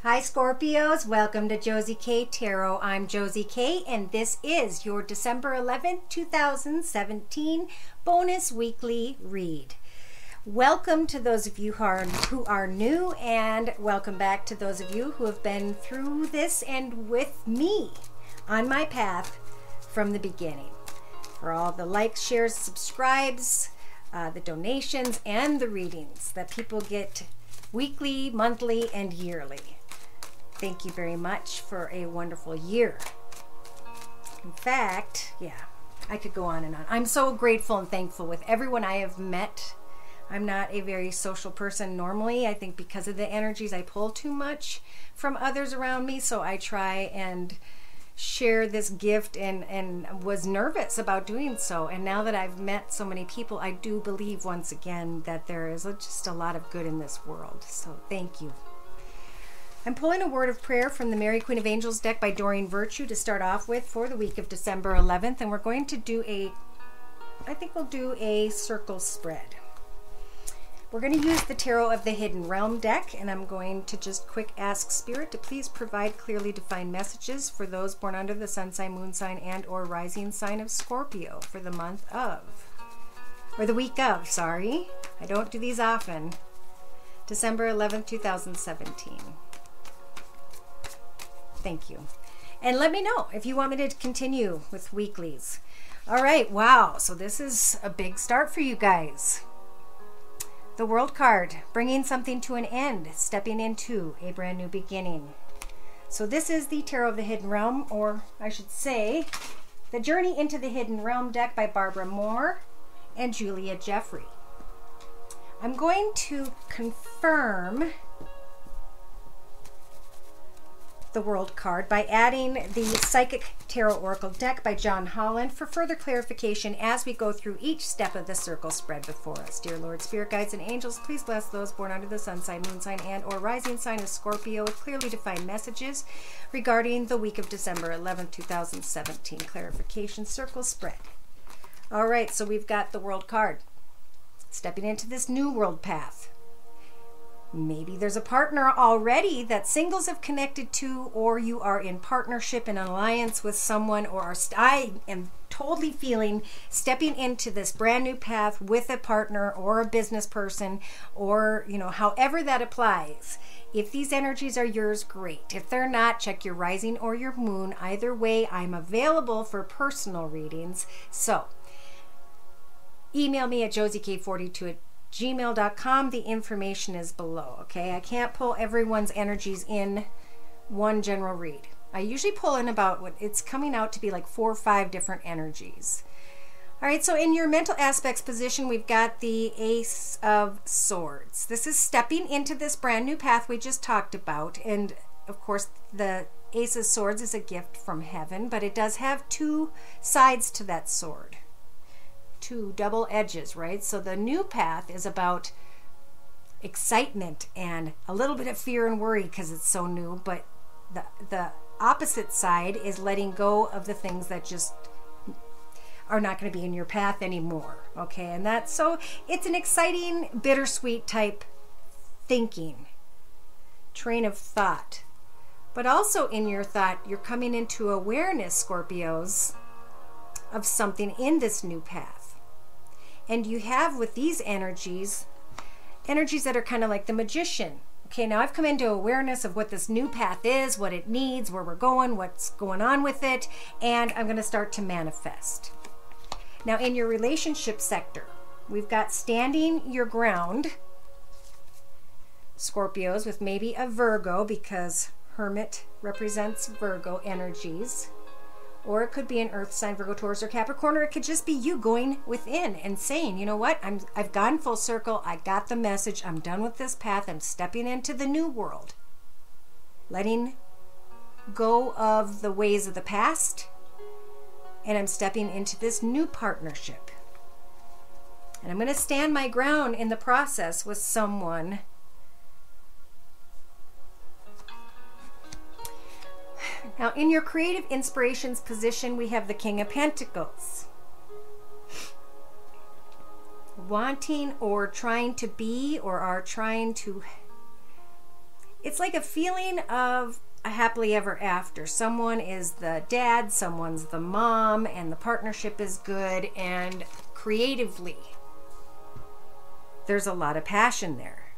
Hi Scorpios, welcome to Josie K Tarot. I'm Josie K and this is your December 11th, 2017 bonus weekly read. Welcome to those of you who are new, and welcome back to those of you who have been through this and with me on my path from the beginning. For all the likes, shares, subscribes, the donations, and the readings that people get weekly, monthly, and yearly. Thank you very much for a wonderful year. In fact, yeah, I could go on and on. I'm so grateful and thankful with everyone I have met. I'm not a very social person normally. I think because of the energies, I pull too much from others around me. So I try and share this gift and was nervous about doing so. And now that I've met so many people, I do believe once again that there is just a lot of good in this world. So thank you. I'm pulling a word of prayer from the Mary Queen of Angels deck by Doreen Virtue to start off with for the week of December 11th. And we're going to do I think we'll do a circle spread. We're going to use the Tarot of the Hidden Realm deck, and I'm going to just quick ask Spirit to please provide clearly defined messages for those born under the sun sign, moon sign, and or rising sign of Scorpio for the month of, or the week of, sorry. I don't do these often. December 11th, 2017. Thank you. And let me know if you want me to continue with weeklies. All right, wow. So this is a big start for you guys. The World card, bringing something to an end, stepping into a brand new beginning. So this is the Tarot of the Hidden Realm, or I should say, the Journey into the Hidden Realm deck by Barbara Moore and Julia Jeffrey. I'm going to confirm the World card by adding the Psychic Tarot Oracle deck by John Holland for further clarification as we go through each step of the circle spread before us. Dear Lord, Spirit Guides, and Angels, please bless those born under the sun sign, moon sign, and or rising sign of Scorpio with clearly defined messages regarding the week of December 11th, 2017. Clarification circle spread. All right, so we've got the World card. Stepping into this new world path. Maybe there's a partner already that singles have connected to, or you are in partnership and alliance with someone, or I am totally feeling stepping into this brand new path with a partner or a business person, or, you know, however that applies. If these energies are yours, great. If they're not, check your rising or your moon. Either way, I'm available for personal readings. So email me at josiek42@gmail.com. The information is below. Okay, I can't pull everyone's energies in one general read. I usually pull in about what it's coming out to be like 4 or 5 different energies. All right, so in your mental aspects position, we've got the Ace of Swords. This is stepping into this brand new path we just talked about, and of course the Ace of Swords is a gift from heaven, but it does have 2 sides to that sword. 2 double edges, right? So the new path is about excitement and a little bit of fear and worry because it's so new, but the opposite side is letting go of the things that just are not going to be in your path anymore. Okay, and that's so it's an exciting, bittersweet type thinking, train of thought. But also in your thought, you're coming into awareness, Scorpios, of something in this new path. And you have with these energies that are kind of like the magician. Okay, now I've come into awareness of what this new path is, what it needs, where we're going, what's going on with it, and I'm going to start to manifest. Now in your relationship sector, we've got standing your ground, Scorpios, with maybe a Virgo, because Hermit represents Virgo energies. Or it could be an earth sign, Virgo, Taurus, or Capricorn, or it could just be you going within and saying, you know what, I've gone full circle, I got the message, I'm done with this path, I'm stepping into the new world. Letting go of the ways of the past, and I'm stepping into this new partnership. And I'm going to stand my ground in the process with someone. Now, in your creative inspirations position, we have the King of Pentacles. Wanting or trying to be, or are trying to it's like a feeling of a happily ever after. Someone is the dad, someone's the mom, and the partnership is good, and creatively there's a lot of passion there.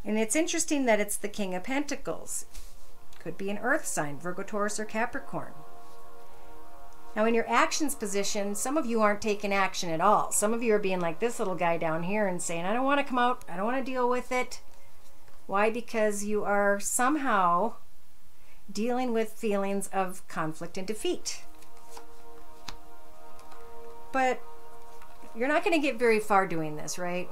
And it's interesting that it's the King of Pentacles. Could be an earth sign, Virgo, Taurus, or Capricorn. Now in your actions position, some of you aren't taking action at all. Some of you are being like this little guy down here and saying, I don't want to come out, I don't want to deal with it. Why? Because you are somehow dealing with feelings of conflict and defeat. But you're not going to get very far doing this, right?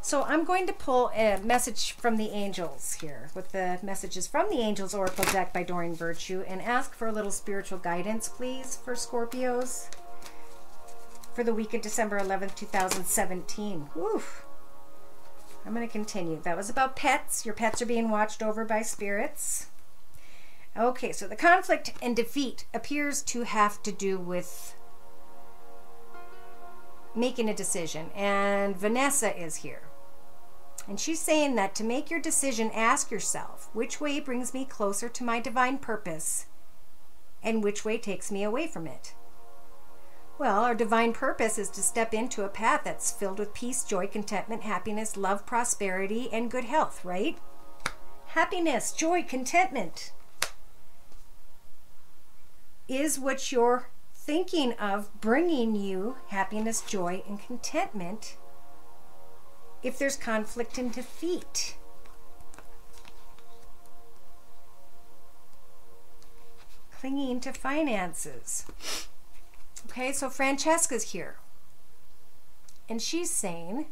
So I'm going to pull a message from the angels here with the messages from the Angels Oracle deck by Doreen Virtue, and ask for a little spiritual guidance, please, for Scorpios for the week of December 11th, 2017. Woof. I'm going to continue. That was about pets. Your pets are being watched over by spirits. Okay, so the conflict and defeat appears to have to do with making a decision. And Vanessa is here. And she's saying that to make your decision, ask yourself, which way brings me closer to my divine purpose and which way takes me away from it? Well, our divine purpose is to step into a path that's filled with peace, joy, contentment, happiness, love, prosperity, and good health, right? Happiness, joy, contentment is what you're thinking of bringing you happiness, joy, and contentment if there's conflict and defeat. Clinging to finances. Okay, so Francesca's here. And she's saying,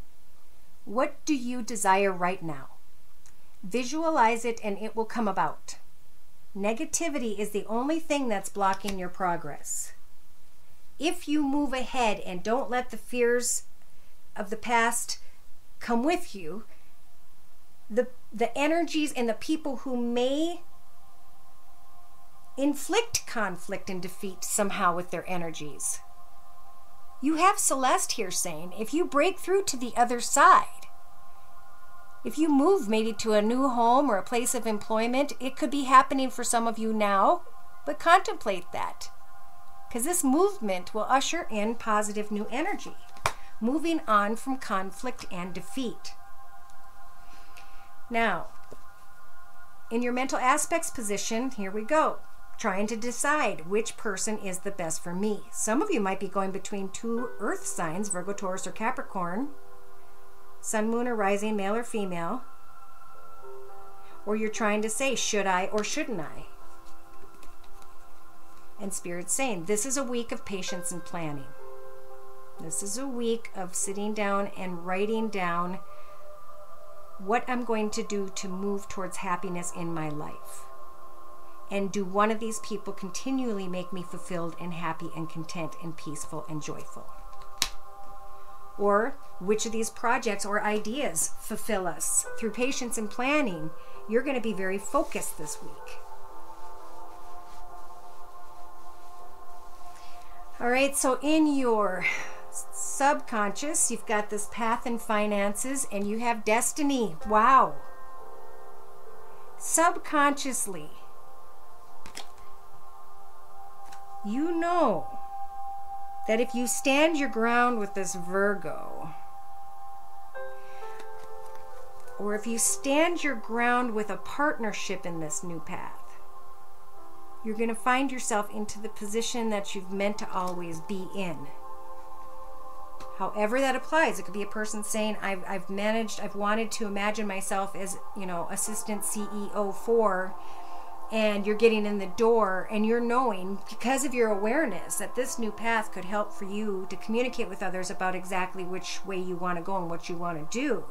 what do you desire right now? Visualize it and it will come about. Negativity is the only thing that's blocking your progress. If you move ahead and don't let the fears of the past come with you, the energies and the people who may inflict conflict and defeat somehow with their energies. You have Celeste here saying, if you break through to the other side, if you move maybe to a new home or a place of employment, it could be happening for some of you now, but contemplate that. Because this movement will usher in positive new energy, moving on from conflict and defeat. Now, in your mental aspects position, here we go. Trying to decide which person is the best for me. Some of you might be going between two earth signs, Virgo, Taurus, or Capricorn, sun, moon, or rising, male or female. Or you're trying to say, should I or shouldn't I? And Spirit's saying, this is a week of patience and planning. This is a week of sitting down and writing down what I'm going to do to move towards happiness in my life. And do one of these people continually make me fulfilled and happy and content and peaceful and joyful? Or which of these projects or ideas fulfill us? Through patience and planning, you're going to be very focused this week. All right, so in your subconscious, you've got this path and finances, and you have destiny. Wow. Subconsciously, you know that if you stand your ground with this Virgo, or if you stand your ground with a partnership in this new path, you're going to find yourself into the position that you've meant to always be in. However that applies. It could be a person saying, I've wanted to imagine myself as, assistant CEO for, and you're getting in the door and you're knowing, because of your awareness, that this new path could help for you to communicate with others about exactly which way you want to go and what you want to do.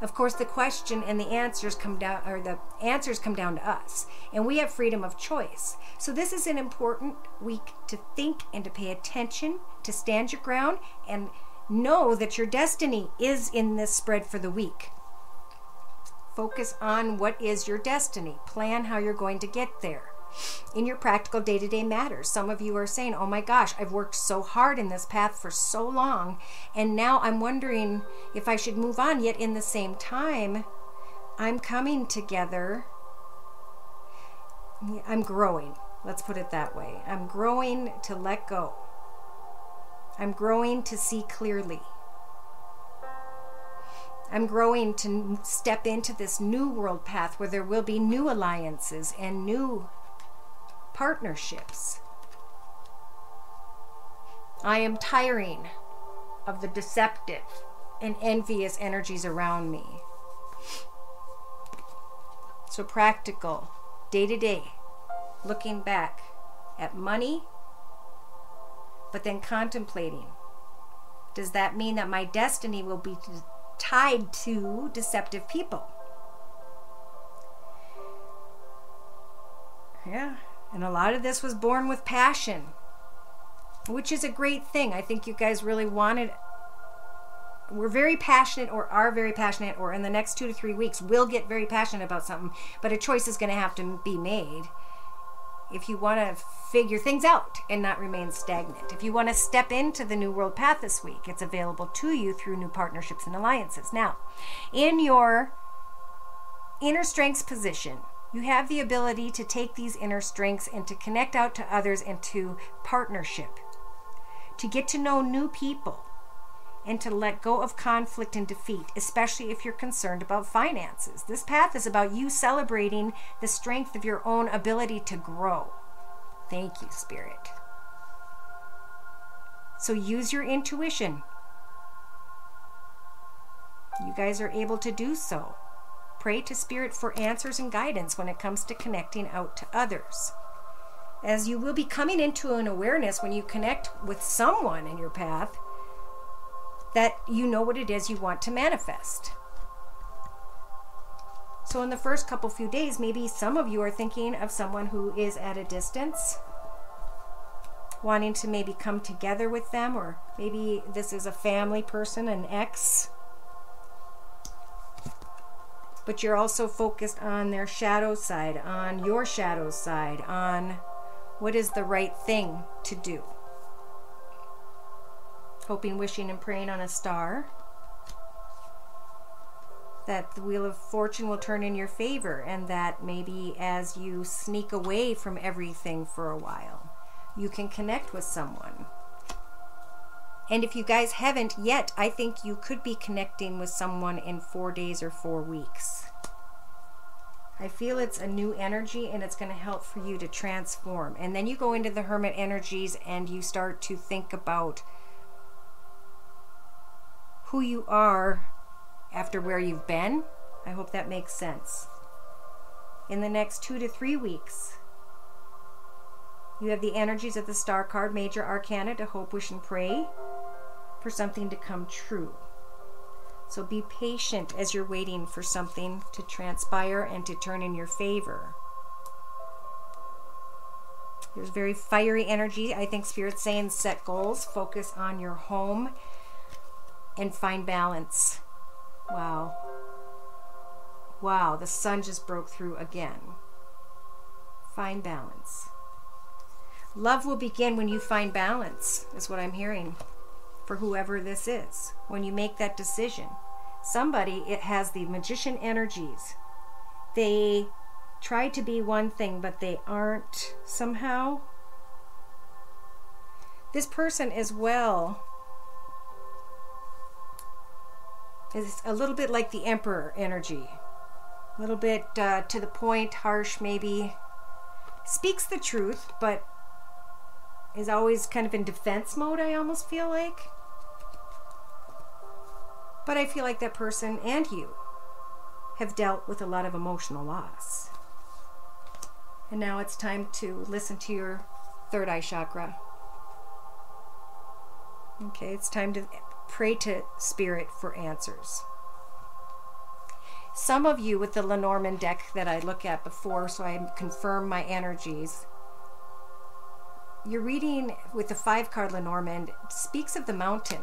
Of course, the question and the answers come down, or the answers come down to us, and we have freedom of choice. So this is an important week to think and to pay attention, to stand your ground, and know that your destiny is in this spread for the week. Focus on what is your destiny. Plan how you're going to get there. in your practical day-to-day matters. Some of you are saying, oh my gosh, I've worked so hard in this path for so long, and now I'm wondering if I should move on, yet in the same time, I'm coming together. I'm growing. Let's put it that way. I'm growing to let go. I'm growing to see clearly. I'm growing to step into this new world path where there will be new alliances and new partnerships. I am tiring of the deceptive and envious energies around me. So practical, day to day, looking back at money, but then contemplating, does that mean that my destiny will be tied to deceptive people? Yeah, and a lot of this was born with passion, which is a great thing. I think you guys really wanted, we're very passionate, or are very passionate, or in the next 2 to 3 weeks we'll get very passionate about something, but a choice is going to have to be made if you want to figure things out and not remain stagnant. If you want to step into the new world path this week, it's available to you through new partnerships and alliances. Now, in your inner strengths position, you have the ability to take these inner strengths and to connect out to others and to partnership, to get to know new people, and to let go of conflict and defeat, especially if you're concerned about finances. This path is about you celebrating the strength of your own ability to grow. Thank you, Spirit. So use your intuition. You guys are able to do so. Pray to Spirit for answers and guidance when it comes to connecting out to others, as you will be coming into an awareness when you connect with someone in your path that you know what it is you want to manifest. So in the first few days, maybe some of you are thinking of someone who is at a distance, wanting to maybe come together with them, or maybe this is a family person, an ex, but you're also focused on their shadow side, on your shadow side, on what is the right thing to do. Hoping, wishing, and praying on a star that the wheel of fortune will turn in your favor, and that maybe as you sneak away from everything for a while, you can connect with someone. And if you guys haven't yet, I think you could be connecting with someone in 4 days or 4 weeks. I feel it's a new energy, and it's going to help for you to transform. And then you go into the hermit energies and you start to think about who you are after where you've been. I hope that makes sense. In the next 2 to 3 weeks, you have the energies of the Star card, Major Arcana, to hope, wish, and pray for something to come true. So be patient as you're waiting for something to transpire and to turn in your favor. There's very fiery energy. I think Spirit's saying set goals, focus on your home, and find balance. Wow. Wow, the sun just broke through again. Find balance. Love will begin when you find balance, is what I'm hearing, for whoever this is. When you make that decision. Somebody, it has the magician energies. They try to be one thing, but they aren't somehow. This person as well is a little bit like the Emperor energy. A little bit to the point, harsh maybe. Speaks the truth, but is always kind of in defense mode, I almost feel like. But I feel like that person and you have dealt with a lot of emotional loss. And now it's time to listen to your third eye chakra. Okay, it's time to pray to Spirit for answers. Some of you with the Lenormand deck that I look at before, so I confirm my energies, you're reading with the 5-card Lenormand, speaks of the mountain.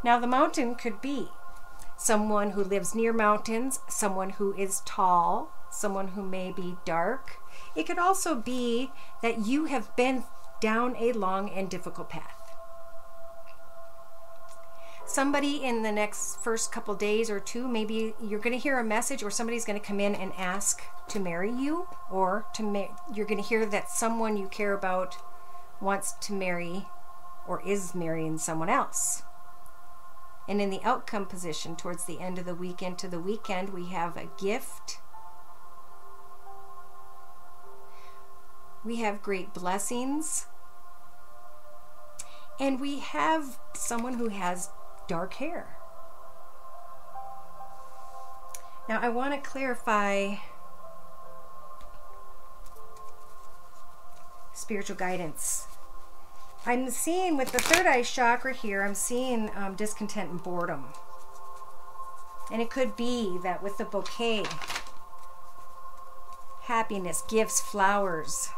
Now the mountain could be someone who lives near mountains, someone who is tall, someone who may be dark. It could also be that you have been down a long and difficult path. Somebody in the next first couple days or two, maybe you're going to hear a message, or somebody's going to come in and ask to marry you, or you're going to hear that someone you care about wants to marry or is marrying someone else. And in the outcome position, towards the end of the week into the weekend, we have a gift. We have great blessings. And we have someone who has dark hair. Now I want to clarify spiritual guidance. I'm seeing with the third eye chakra here, I'm seeing discontent and boredom. And it could be that with the bouquet, happiness, gifts, flowers.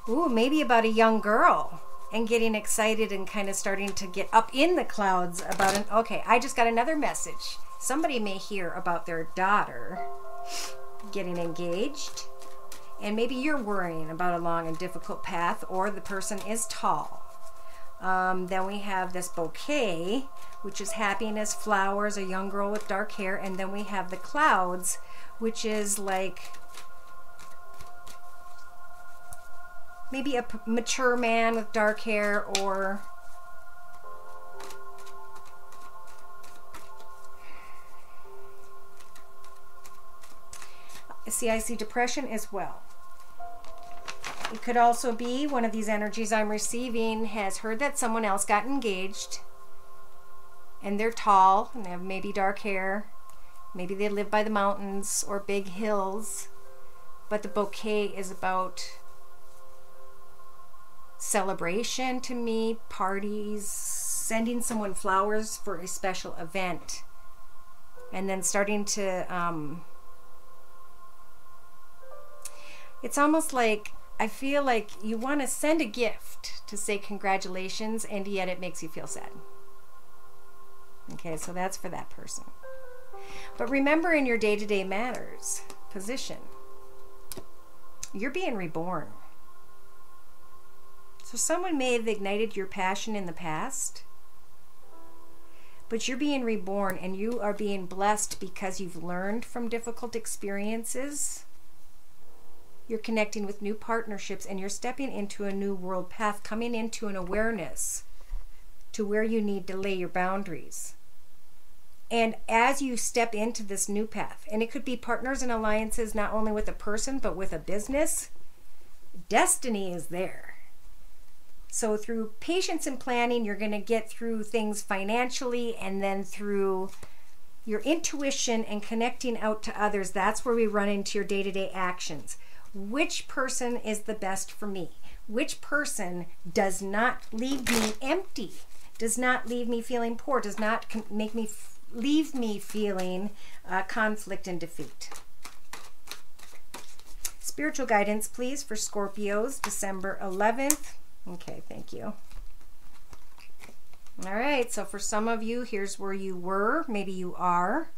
Ooh, maybe about a young girl and getting excited and kind of starting to get up in the clouds about okay, I just got another message. Somebody may hear about their daughter getting engaged, and maybe you're worrying about a long and difficult path, or the person is tall. Then we have this bouquet, which is happiness, flowers, a young girl with dark hair, and then we have the clouds, which is like maybe a mature man with dark hair, or I see depression as well. It could also be one of these energies I'm receiving has heard that someone else got engaged, and they're tall and they have maybe dark hair. Maybe they live by the mountains or big hills, but the bouquet is about celebration to me, parties, sending someone flowers for a special event, and then starting to it's almost like I feel like you want to send a gift to say congratulations, and yet it makes you feel sad. Okay, so that's for that person. But remember, in your day-to-day matters position, you're being reborn. So someone may have ignited your passion in the past, but you're being reborn, and you are being blessed because you've learned from difficult experiences. You're connecting with new partnerships, and you're stepping into a new world path, coming into an awareness to where you need to lay your boundaries. And as you step into this new path, and it could be partners and alliances, not only with a person, but with a business, destiny is there. So through patience and planning, you're going to get through things financially, and then through your intuition and connecting out to others, that's where we run into your day-to-day actions. Which person is the best for me? Which person does not leave me empty, does not leave me feeling poor, does not make me leave me feeling conflict and defeat? Spiritual guidance, please, for Scorpios, December 11th. Okay, thank you. All right, so for some of you, here's where you were, maybe you are.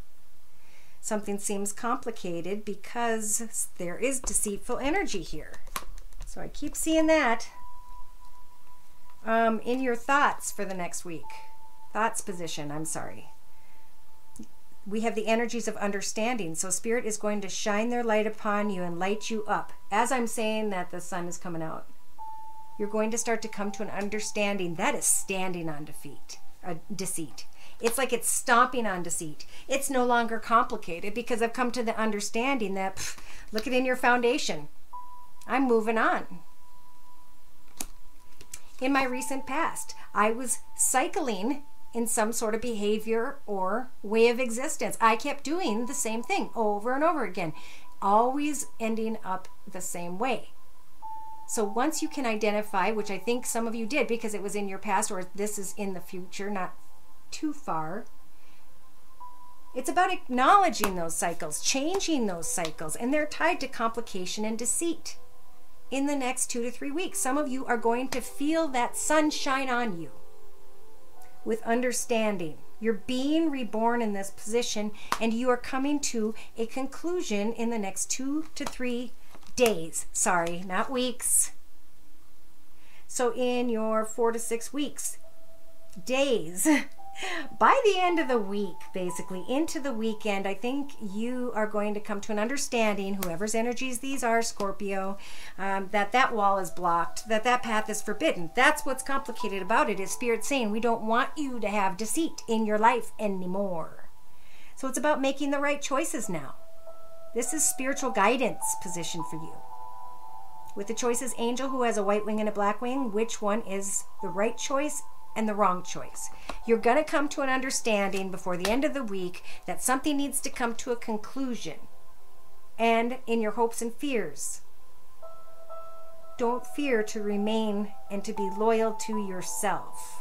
Something seems complicated because there is deceitful energy here. So I keep seeing that. In your thoughts for the next week. Thoughts position, I'm sorry. We have the energies of understanding. So Spirit is going to shine their light upon you and light you up. As I'm saying that, the sun is coming out. You're going to start to come to an understanding that is standing on deceit. It's like it's stomping on deceit. It's no longer complicated because I've come to the understanding that, look at in your foundation. I'm moving on. In my recent past, I was cycling in some sort of behavior or way of existence. I kept doing the same thing over and over again, always ending up the same way. So once you can identify, which I think some of you did because it was in your past, or this is in the future, not too far, it's about acknowledging those cycles, changing those cycles, and they're tied to complication and deceit. In the next 2 to 3 weeks, some of you are going to feel that sunshine on you with understanding, You're being reborn in this position, and you are coming to a conclusion in the next 2 to 3 days. Sorry, not weeks. So in your 4 to 6 weeks, days, by the end of the week, basically into the weekend, I think you are going to come to an understanding, whoever's energies these are, Scorpio, that wall is blocked, that path is forbidden. That's what's complicated about it, is Spirit saying we don't want you to have deceit in your life anymore. So it's about making the right choices now. This is spiritual guidance position for you. With the choices angel who has a white wing and a black wing, which one is the right choice and the wrong choice? You're going to come to an understanding before the end of the week that something needs to come to a conclusion. And in your hopes and fears, don't fear to remain and to be loyal to yourself.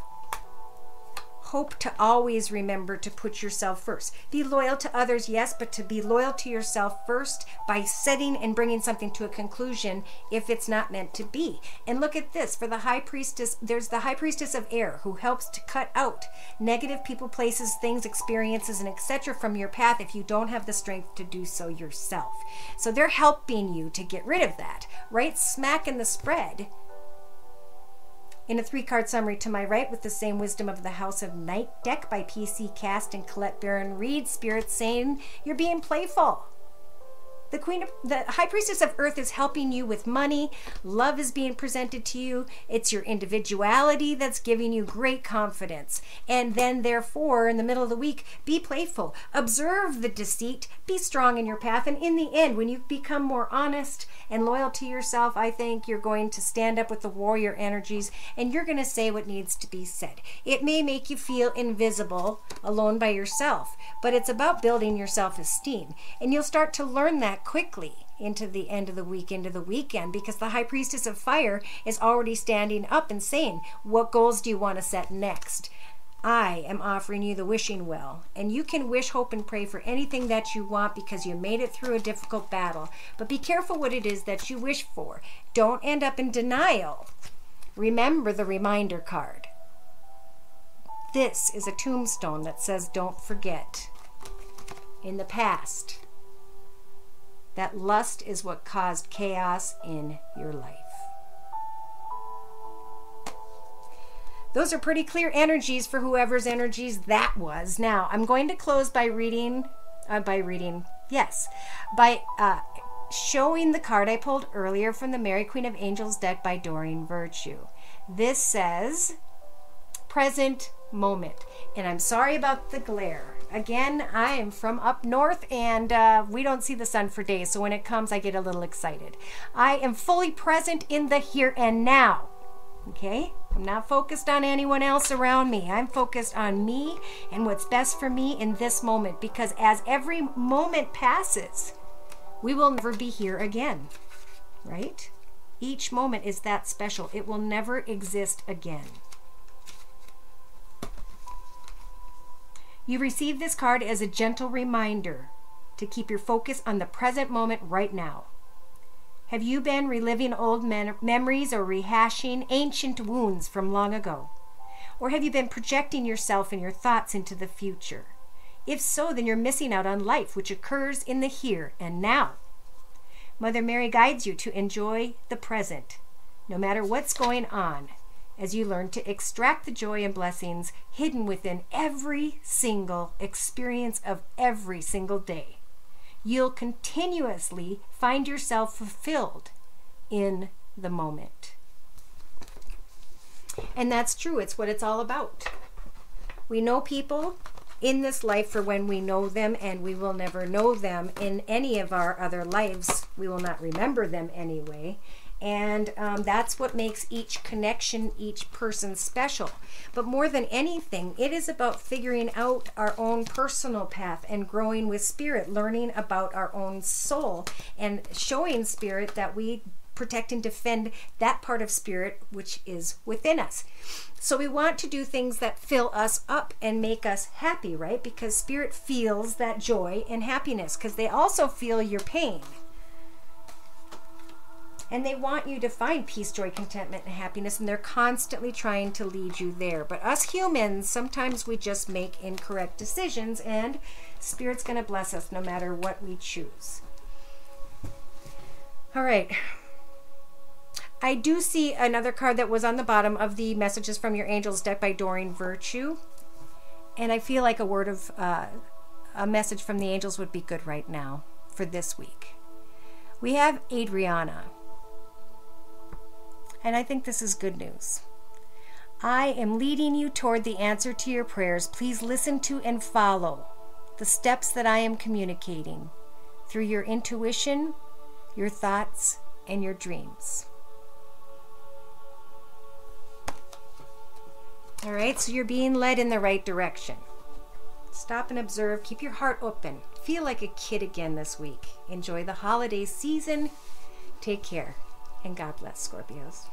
Hope to always remember to put yourself first. Be loyal to others, yes, but to be loyal to yourself first by setting and bringing something to a conclusion if it's not meant to be. And look at this. For the high priestess, there's the high priestess of air who helps to cut out negative people, places, things, experiences, and etc. from your path if you don't have the strength to do so yourself. So they're helping you to get rid of that. Right smack in the spread, in a 3-card summary to my right, with the same wisdom of the House of Night deck by PC Cast and Colette Baron Reed, Spirit saying you're being playful. The High Priestess of Earth is helping you with money. Love is being presented to you. It's your individuality that's giving you great confidence. And then, therefore, in the middle of the week, be playful. Observe the deceit. Be strong in your path. And in the end, when you become more honest and loyal to yourself, I think you're going to stand up with the warrior energies and you're going to say what needs to be said. It may make you feel invisible, alone by yourself, but it's about building your self-esteem. And you'll start to learn that quickly into the end of the week, into the weekend, because the High Priestess of Fire is already standing up and saying, what goals do you want to set next? I am offering you the wishing well, and you can wish, hope, and pray for anything that you want because you made it through a difficult battle. But be careful what it is that you wish for. Don't end up in denial. Remember the reminder card. This is a tombstone that says, don't forget. In the past, that lust is what caused chaos in your life. Those are pretty clear energies for whoever's energies that was. Now, I'm going to close by showing the card I pulled earlier from the Mary Queen of Angels deck by Doreen Virtue. This says, present moment. And I'm sorry about the glare. Again, I am from up north and we don't see the sun for days. So when it comes, I get a little excited. I am fully present in the here and now. Okay? I'm not focused on anyone else around me. I'm focused on me and what's best for me in this moment, because as every moment passes, we will never be here again, right? Each moment is that special. It will never exist again. You receive this card as a gentle reminder to keep your focus on the present moment right now. Have you been reliving old memories or rehashing ancient wounds from long ago? Or have you been projecting yourself and your thoughts into the future? If so, then you're missing out on life, which occurs in the here and now. Mother Mary guides you to enjoy the present, no matter what's going on, as you learn to extract the joy and blessings hidden within every single experience of every single day. You'll continuously find yourself fulfilled in the moment. And that's true. It's what it's all about. We know people in this life for when we know them, and we will never know them in any of our other lives. We will not remember them anyway. And that's what makes each connection, each person special. But more than anything, it is about figuring out our own personal path and growing with Spirit, learning about our own soul and showing Spirit that we protect and defend that part of Spirit which is within us. So we want to do things that fill us up and make us happy, right? Because Spirit feels that joy and happiness, because they also feel your pain. And they want you to find peace, joy, contentment, and happiness, and they're constantly trying to lead you there. But us humans, sometimes we just make incorrect decisions, and Spirit's going to bless us no matter what we choose. All right. I do see another card that was on the bottom of the Messages from Your Angels deck by Doreen Virtue. And I feel like a word of, a message from the angels would be good right now for this week. We have Adriana. And I think this is good news. I am leading you toward the answer to your prayers. Please listen to and follow the steps that I am communicating through your intuition, your thoughts, and your dreams. All right, so you're being led in the right direction. Stop and observe. Keep your heart open. Feel like a kid again this week. Enjoy the holiday season. Take care, and God bless, Scorpios.